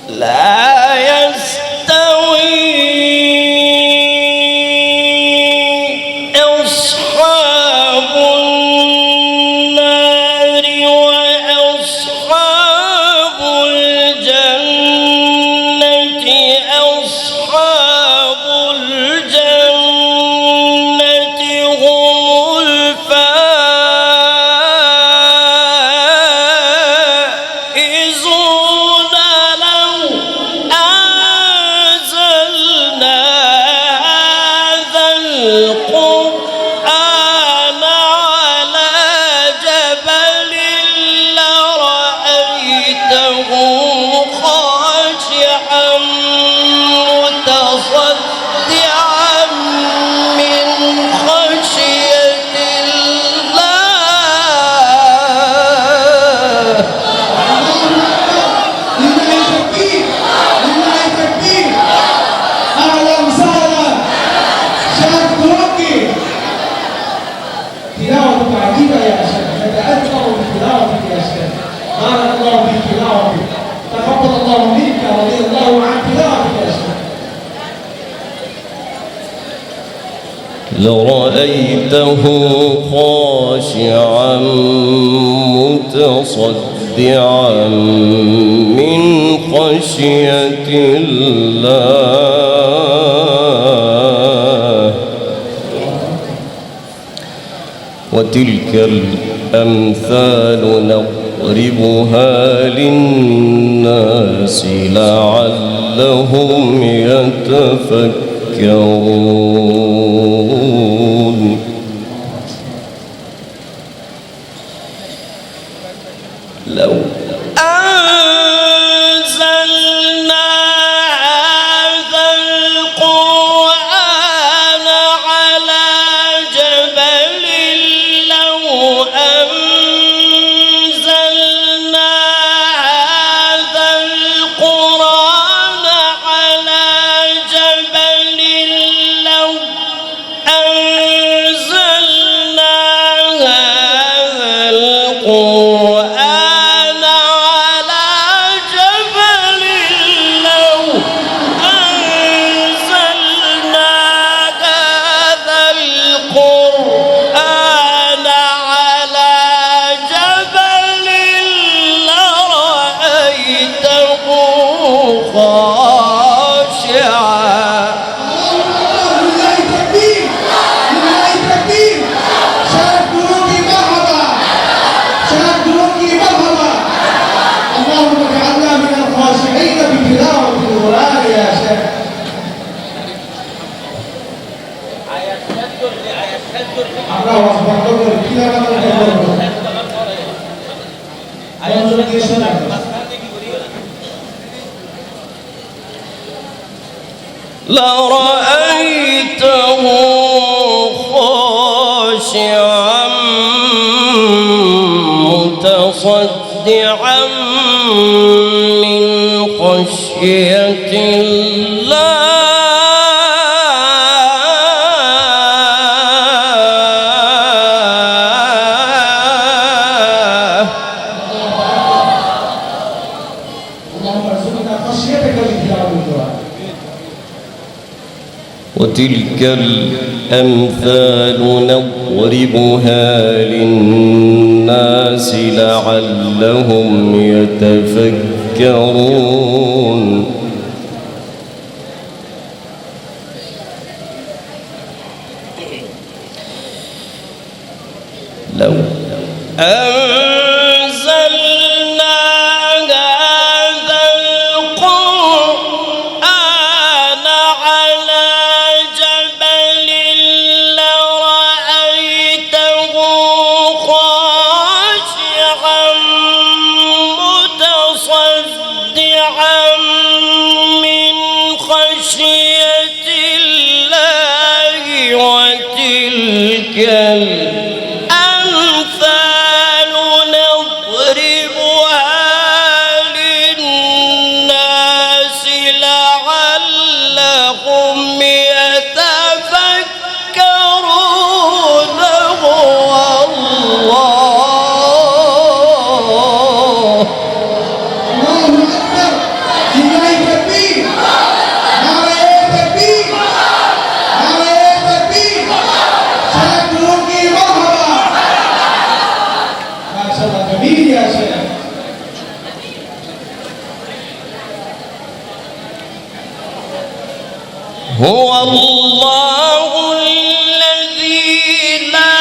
لا يستوي أصحاب النار وأصحاب الجنة أصحاب الجنة هم الفائزون لو أنزلنا هذا القرآن على جبل لرأيته خاشعا متصدعا من خشية الله. لله تكبير، لله تكبير. أهلا وسهلا شيخ تركي. تلاوتك عجيبة يا شيخ، نتأثر بتلاوتك يا شيخ. بارك الله في تلاوتك، تقبل الله منك ورضي الله عن تلاوتك يا شيخ. لرأيته خاشعا متصدعا من خشية الله. وتلك الأمثال نضربها للناس لعلهم يتفكرون. لو أنزلنا هذا القرآن على جبل لو أنزلنا هذا القرآن على جبل لو أنزلنا هذا القرآن على جبل لو أنزلنا هذا القرآن على جبل لرأيته خاشعا. لله تكبير، لله تكبير. شيخ تركي مرحبا، شيخ تركي مرحبا. اللهم اجعلنا من الخاشعين بتلاوة القرآن يا شيخ. الله أكبر، دور كذا ما تقول. لرأيته خاشعا متصدعا من خشية الله. اللهم ارزقنا خشيتك بتلاوة القرآن. وتلك الأمثال نضربها للناس لعلهم يتفكرون. لو أنزلنا هذا القرآن على جبل لرأيته خاشعا متصدعا من خشية الله. وتلك الأمثال نضربها للناس لعلهم يتفكرون. هو الله. الله أكبر. هو الله الذي لا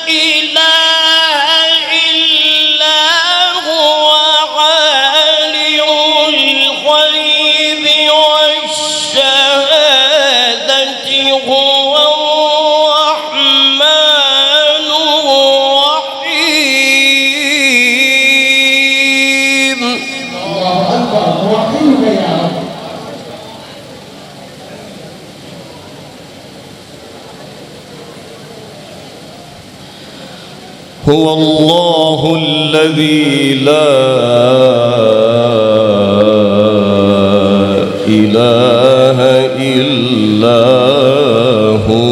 إله إلا هو عالم الغيب والشهادة هو الرحمن الرحيم. الله أكبر. نوحدك يا رب. هو الله الذي لا إله إلا هو.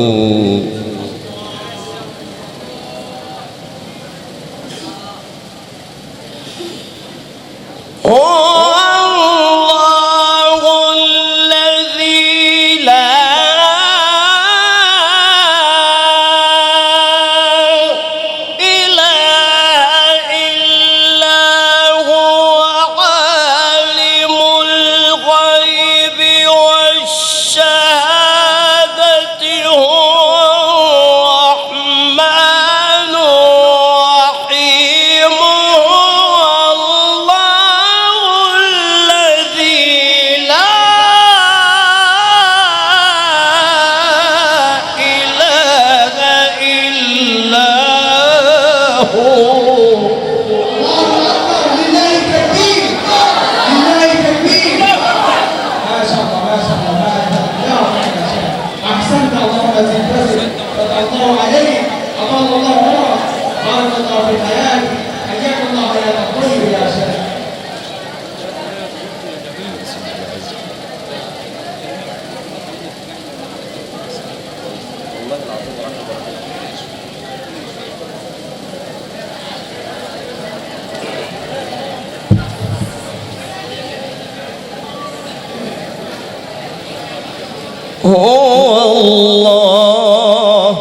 هو الله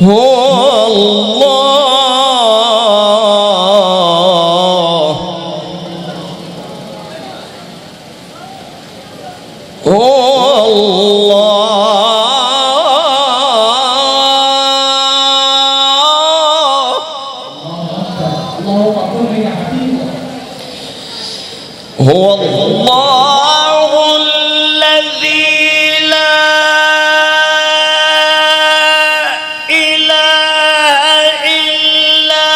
هو الله هو الله. اللهم كن لي حبيبا. هو الله الذي لا إله إلا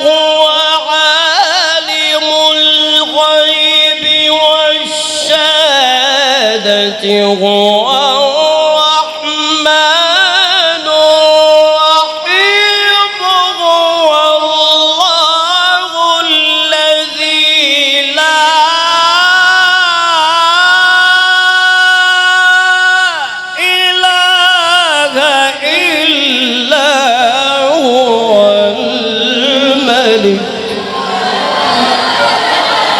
هو عالم الغيب والشهادة هو الرحمن الرحيم. هو الله الذي لا إله إلا هو الملك.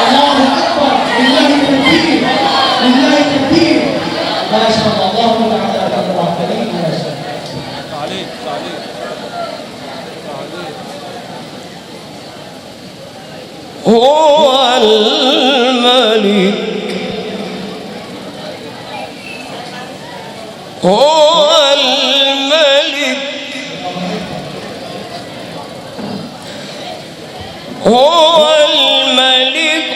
الله أكبر. لله التكبير. لله التكبير. ما شاء الله. اللهم تعالى الموحدين يا شيخ. تعليق. هو الملك هو الملك هو الملك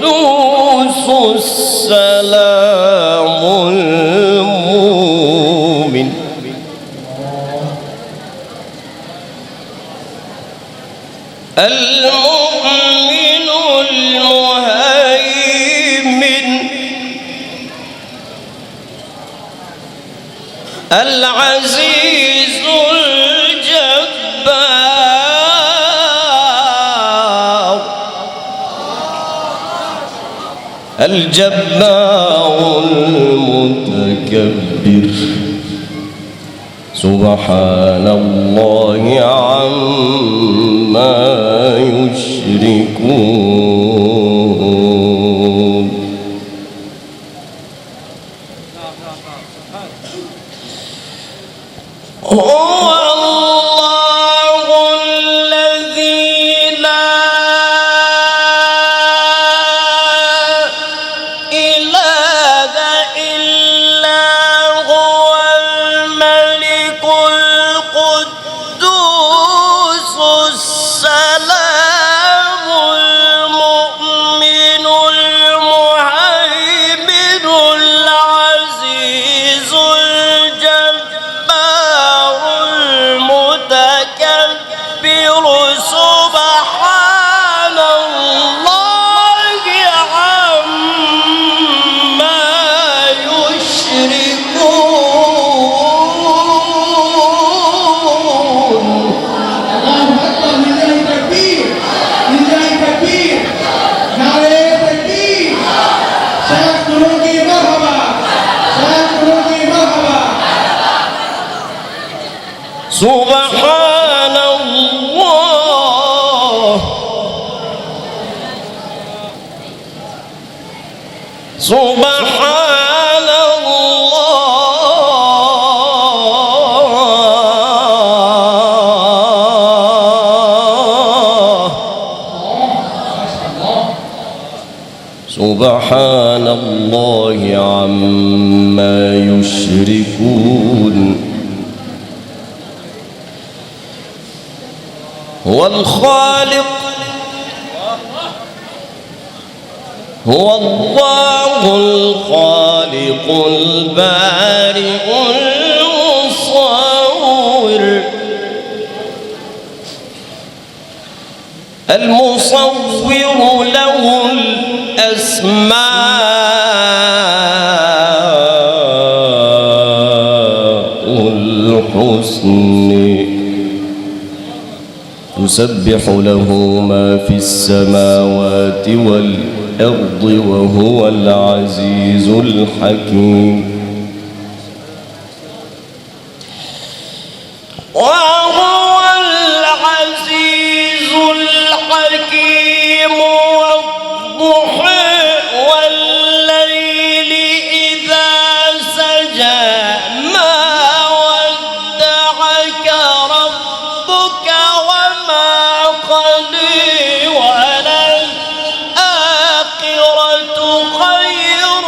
القدوس السلام المؤمن المؤمن المهيمن العزيز الجبار الجبار المتكبر سبحان الله عما يشركون. هو الله الذي سبحان الله سبحان الله سبحان الله عما يشركون هو الخالق هو الله الخالق البارئ المصور له الأسماء الحسنى يسبح له ما في السماوات والأرض وهو العزيز الحكيم وهو العزيز الحكيم والضحى والليل إذا سجى ما ودعك ربك وما قلي وللآخرة خير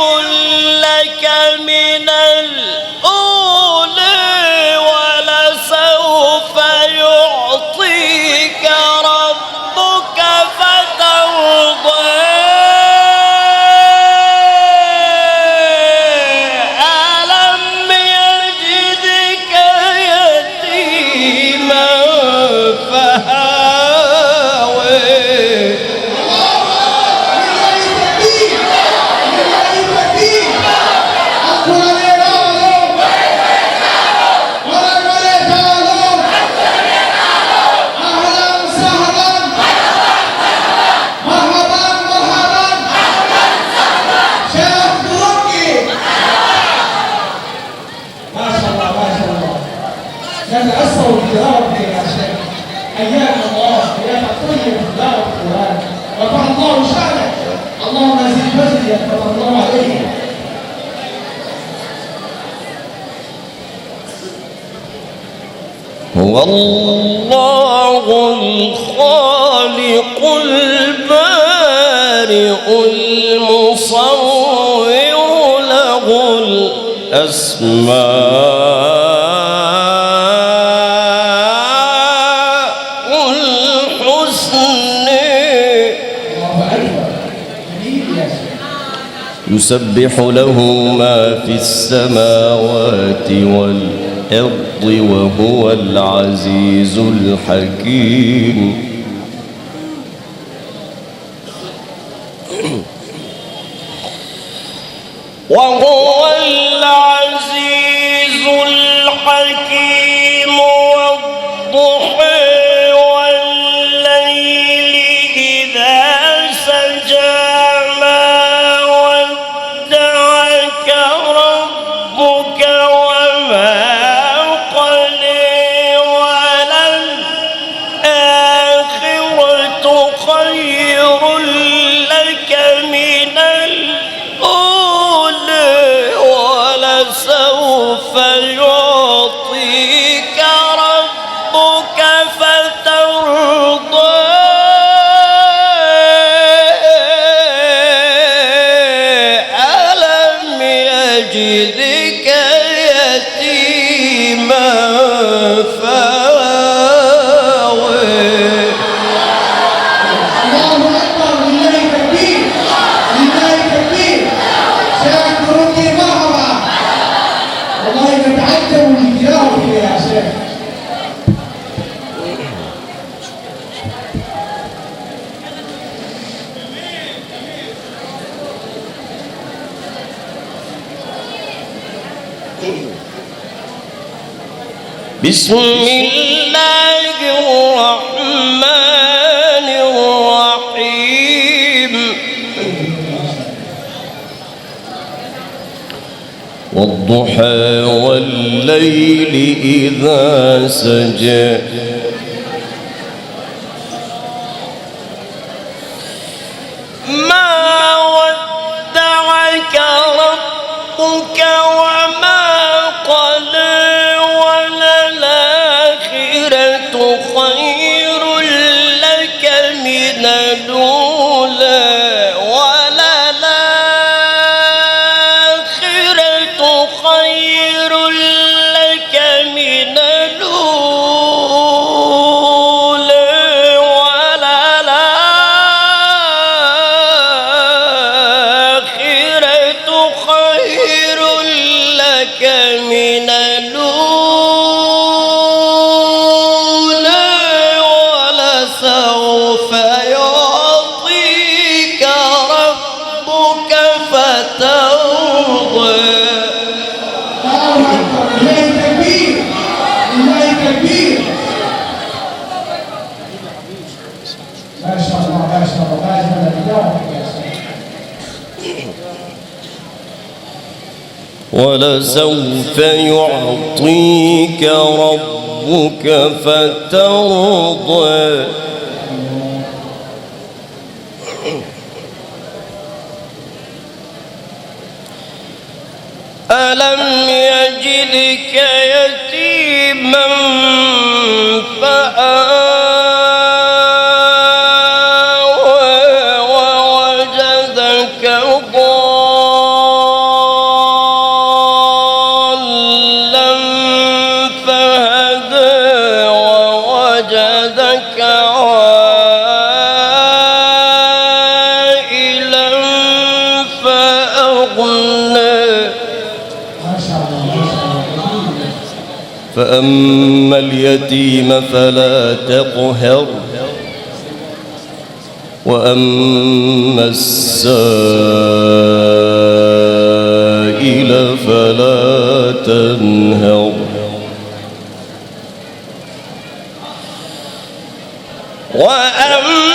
لك من الأولى ولسوف يعطيك ربك فترضى ألم يجدك يتيما فآوى نتأثر بتلاوة يا شيخ أيام الله أيام الطيب تلاوة القرآن رفع الله شأنك اللهم زد فضلك فتح الله عليك هو الله الخالق البارئ المصور له الأسماء الحسنى الله أكبر جميل يا شيخ يسبح له ما في السماوات والأرض وهو العزيز الحكيم وهو العزيز الحكيم والضحى والليل إذا سجى ما ودعك ربك وما قلى وللآخرة خير لك من الأولى ولسوف يعطيك ربك فترضى ألم يجدك يتيما فآوى الله أكبر لله تكبير لله تكبير سيذكرك مرحبا والله نتعجب من تلاوتك يا شيخ بسم الله الرحمن الرحيم والضحى والليل إذا سجى ما ودعك ربك وما قلى وللآخرة خير لك من الأولى وللآخرة خير لك من الأولى وللآخرة خير لك من الأولى ولسوف يعطيك ربك فترضى ما شاء الله ما شاء الله ما أجمل الإجابة يا سيدي. ولسوف يعطيك ربك فترضى ألم يجدك يتيما فآوى ووجدك ضالا فهدى ووجدك عائلا فأغنى ما شاء الله ما شاء الله. فأما اليتيم فلا تقهر وأما السائل فلا تنهر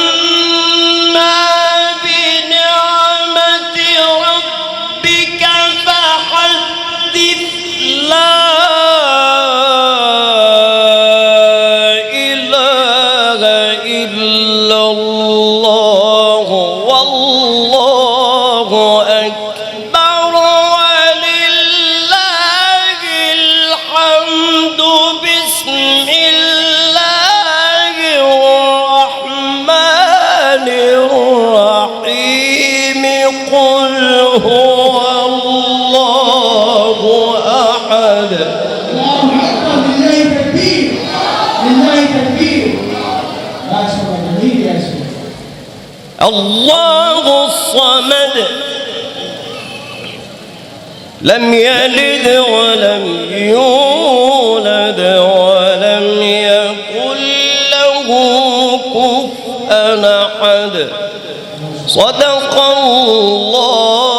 وأما بنعمة ربك فحدث لا إله إلا الله والله أكبر ولله الحمد بسم الله الرحمن الرحيم قل هو الله أحد الله أكبر لله تكبير لله تكبير. ما شاء الله جميل يا سيدي. الله الصمد لم يلد ولم يولد ولم يكن له كفوا أحد صدق الله